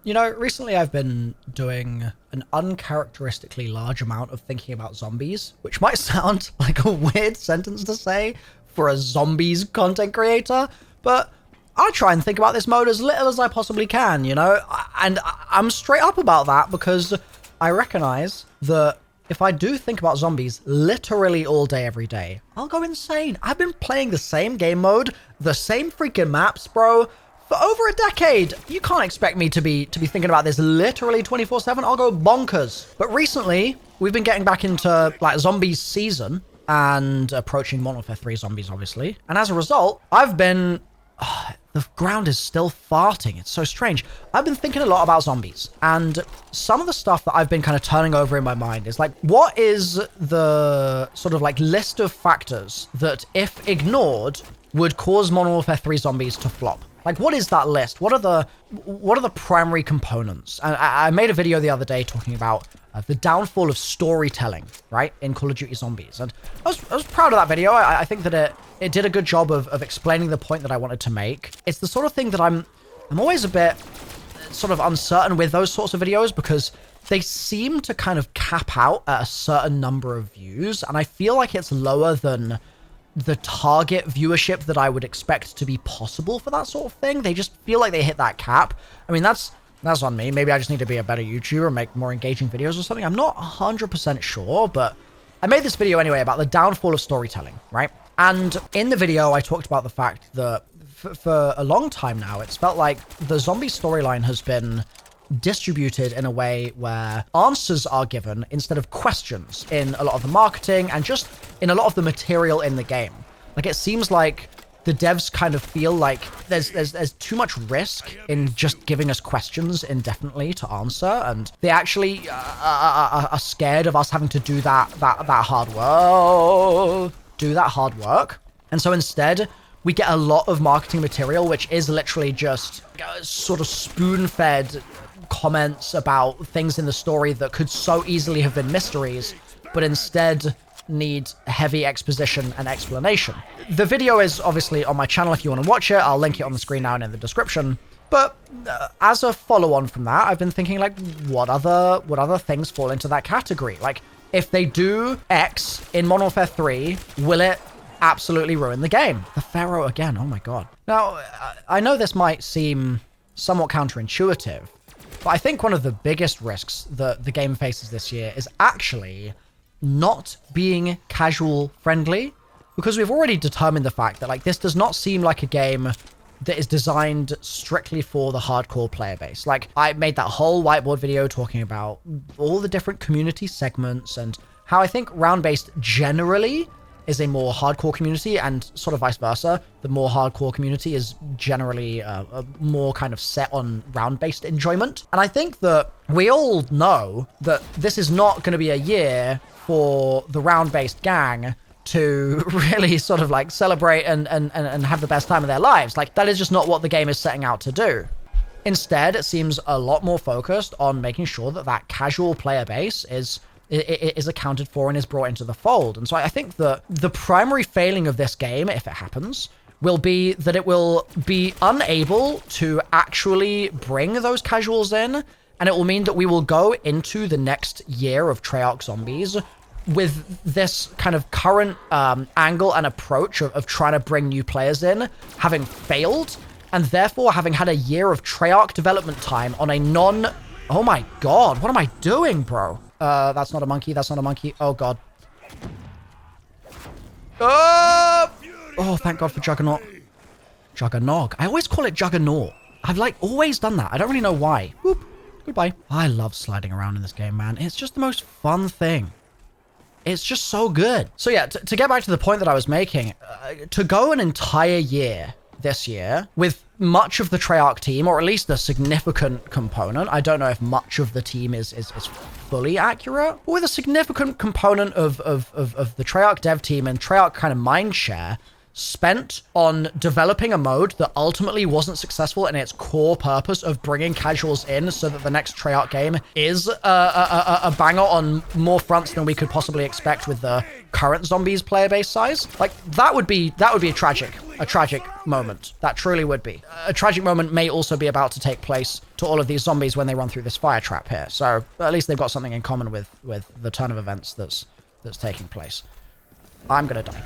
You know, recently I've been doing an uncharacteristically large amount of thinking about zombies, which might sound like a weird sentence to say for a zombies content creator, but I try and think about this mode as little as I possibly can, you know? And I'm straight up about that because I recognize that if I do think about zombies literally all day, every day, I'll go insane. I've been playing the same game mode, the same freaking maps, bro, for over a decade. You can't expect me to be thinking about this literally 24/7. I'll go bonkers. But recently, we've been getting back into like zombies season and approaching Modern Warfare 3 zombies, obviously. And as a result, I've been... the ground is still farting. It's so strange. I've been thinking a lot about zombies, and some of the stuff that I've been kind of turning over in my mind is like, what is the sort of like list of factors that, if ignored, would cause Modern Warfare 3 zombies to flop? Like, what is that list? What are the primary components? And I made a video the other day talking about the downfall of storytelling, right, in Call of Duty Zombies. And I was proud of that video. I think that it did a good job of explaining the point that I wanted to make. It's the sort of thing that I'm always a bit sort of uncertain with those sorts of videos because they seem to kind of cap out at a certain number of views. And I feel like it's lower than the target viewership that I would expect to be possible for that sort of thing. They just feel like they hit that cap. I mean, that's on me. Maybe I just need to be a better YouTuber and make more engaging videos or something. I'm not 100% sure, but I made this video anyway about the downfall of storytelling, right? And in the video, I talked about the fact that for a long time now, it's felt like the zombie storyline has been distributed in a way where answers are given instead of questions in a lot of the marketing and just in a lot of the material in the game. Like, it seems like the devs kind of feel like there's too much risk in just giving us questions indefinitely to answer, and they actually are scared of us having to do that hard work. And so instead, we get a lot of marketing material which is literally just sort of spoon-fed comments about things in the story that could so easily have been mysteries, but instead need heavy exposition and explanation. The video is obviously on my channel if you want to watch it. I'll link it on the screen now and in the description. But as a follow-on from that, I've been thinking, like, what other things fall into that category? Like, if they do X in Modern Warfare 3, will it absolutely ruin the game? The Pharaoh again, oh my god. Now, I know this might seem somewhat counterintuitive, but I think one of the biggest risks that the game faces this year is actually not being casual friendly, because we've already determined the fact that, like, this does not seem like a game that is designed strictly for the hardcore player base. Like, I made that whole whiteboard video talking about all the different community segments and how I think round-based generally is a more hardcore community, and sort of vice versa. The more hardcore community is generally a more kind of set on round-based enjoyment. And I think that we all know that this is not going to be a year for the round-based gang to really sort of like celebrate and have the best time of their lives. Like, that is just not what the game is setting out to do. Instead, it seems a lot more focused on making sure that that casual player base is accounted for and is brought into the fold. And so I think that the primary failing of this game, if it happens, will be that it will be unable to actually bring those casuals in, and it will mean that we will go into the next year of Treyarch Zombies with this kind of current angle and approach of trying to bring new players in, having failed, and therefore having had a year of Treyarch development time on a non... Oh my god, what am I doing, bro? That's not a monkey, that's not a monkey. Oh god. Oh, thank god for Juggernaut. Juggernaut. I always call it Juggernaut. I've, like, always done that. I don't really know why. Whoop. Goodbye. I love sliding around in this game, man. It's just the most fun thing. It's just so good. So yeah, to get back to the point that I was making, to go an entire year this year with much of the Treyarch team, or at least a significant component, I don't know if much of the team is fully accurate, but with a significant component of the Treyarch dev team and Treyarch kind of mindshare spent on developing a mode that ultimately wasn't successful in its core purpose of bringing casuals in so that the next Treyarch game is a banger on more fronts than we could possibly expect with the current Zombies player base size. Like, that would be a tragic moment. That truly would be. A tragic moment may also be about to take place to all of these zombies when they run through this fire trap here. So at least they've got something in common with the turn of events that's taking place. I'm gonna die.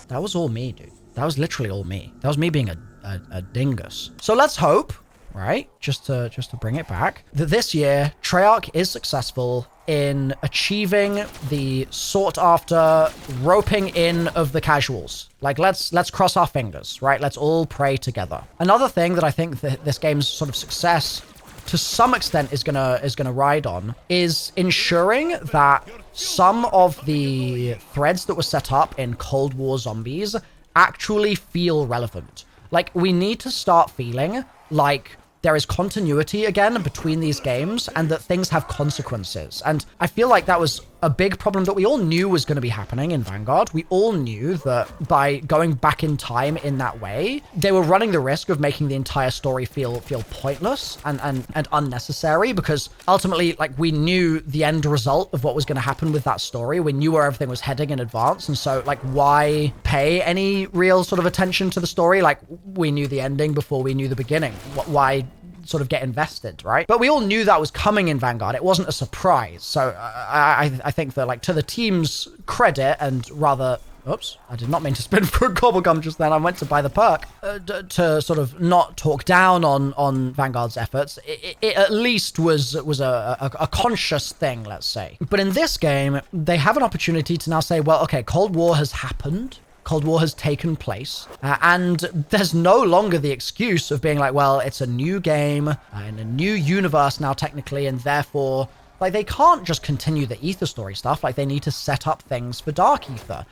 That was all me, dude. That was literally all me. That was me being a dingus. So let's hope, right, just to bring it back, that this year Treyarch is successful in achieving the sought after roping in of the casuals. Like, let's cross our fingers, right? Let's all pray together. Another thing that I think that this game's sort of success to some extent is gonna ride on is ensuring that some of the threads that were set up in Cold War Zombies actually feel relevant. Like, we need to start feeling like there is continuity again between these games and that things have consequences. And I feel like that was a big problem that we all knew was going to be happening in Vanguard. We all knew that by going back in time in that way, they were running the risk of making the entire story feel pointless and unnecessary, because ultimately, like, we knew the end result of what was going to happen with that story. We knew where everything was heading in advance. And so, like, why pay any real sort of attention to the story? Like, we knew the ending before we knew the beginning. Why sort of get invested, right? But we all knew that was coming in Vanguard. It wasn't a surprise. So I think that, like, to the team's credit, and rather, oops, I did not mean to spin for a gobblegum just then. I went to buy the perk. To sort of not talk down on Vanguard's efforts, it at least was a conscious thing, let's say. But in this game, they have an opportunity to now say, well, okay, Cold War has happened. Cold War has taken place, and there's no longer the excuse of being like, well, it's a new game in a new universe now technically, and therefore, like, they can't just continue the Ether story stuff. Like, they need to set up things for Dark Ether.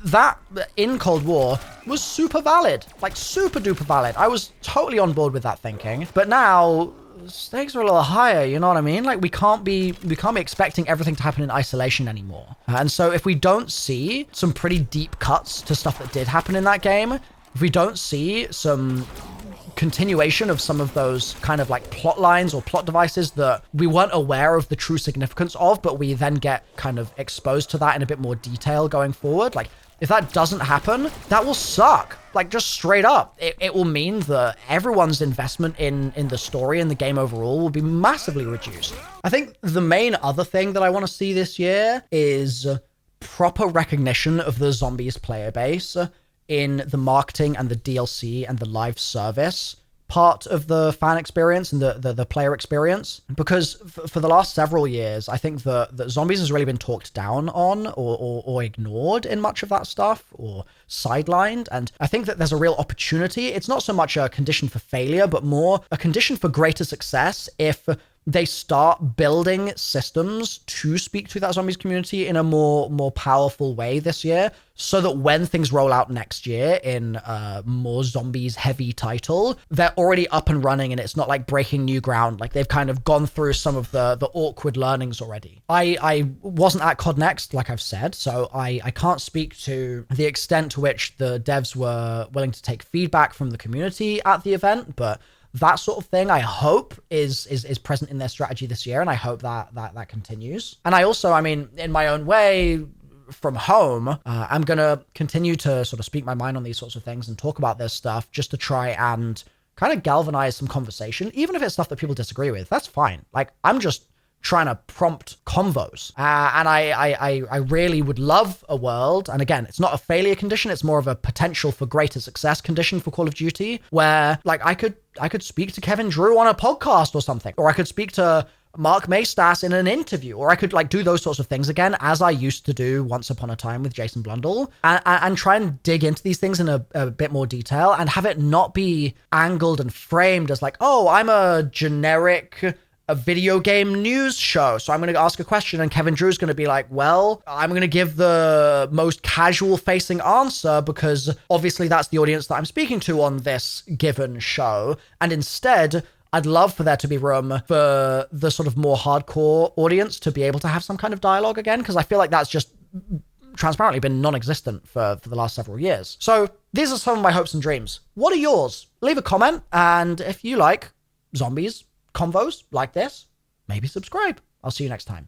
That in Cold War was super valid, like super duper valid. I was totally on board with that thinking, but now stakes are a little higher, you know what I mean? Like, we can't be expecting everything to happen in isolation anymore. And so if we don't see some pretty deep cuts to stuff that did happen in that game, if we don't see some continuation of some of those kind of like plot lines or plot devices that we weren't aware of the true significance of, but we then get kind of exposed to that in a bit more detail going forward, like, if that doesn't happen, that will suck. Like, just straight up. It will mean that everyone's investment in the story and the game overall will be massively reduced. I think the main other thing that I want to see this year is proper recognition of the Zombies player base in the marketing and the DLC and the live service part of the fan experience and the player experience. Because for the last several years, I think that Zombies has really been talked down on or ignored in much of that stuff, or sidelined. And I think that there's a real opportunity. It's not so much a condition for failure, but more a condition for greater success if they start building systems to speak to that Zombies community in a more powerful way this year, so that when things roll out next year in a more Zombies heavy title, they're already up and running and it's not like breaking new ground. Like, they've kind of gone through some of the awkward learnings already. I wasn't at COD Next, like I've said, so I can't speak to the extent to which the devs were willing to take feedback from the community at the event, but that sort of thing, I hope, is present in their strategy this year, and I hope that continues. And I also, I mean, in my own way, from home, I'm gonna continue to sort of speak my mind on these sorts of things and talk about this stuff, just to try and kind of galvanize some conversation, even if it's stuff that people disagree with. That's fine. Like, I'm just trying to prompt convos. And I really would love a world, and again, it's not a failure condition, it's more of a potential for greater success condition for Call of Duty, where, like, I could speak to Kevin Drew on a podcast or something, or I could speak to Mark Maestas in an interview, or I could, like, do those sorts of things again, as I used to do once upon a time with Jason Blundell, and try and dig into these things in a bit more detail, and have it not be angled and framed as like, oh, I'm a generic video game news show, so I'm going to ask a question and Kevin Drew's going to be like, well, I'm going to give the most casual facing answer because obviously that's the audience that I'm speaking to on this given show. And instead, I'd love for there to be room for the sort of more hardcore audience to be able to have some kind of dialogue again, because I feel like that's just transparently been non-existent for the last several years. So these are some of my hopes and dreams. What are yours? Leave a comment, and if you like zombies convos like this, maybe subscribe. I'll see you next time.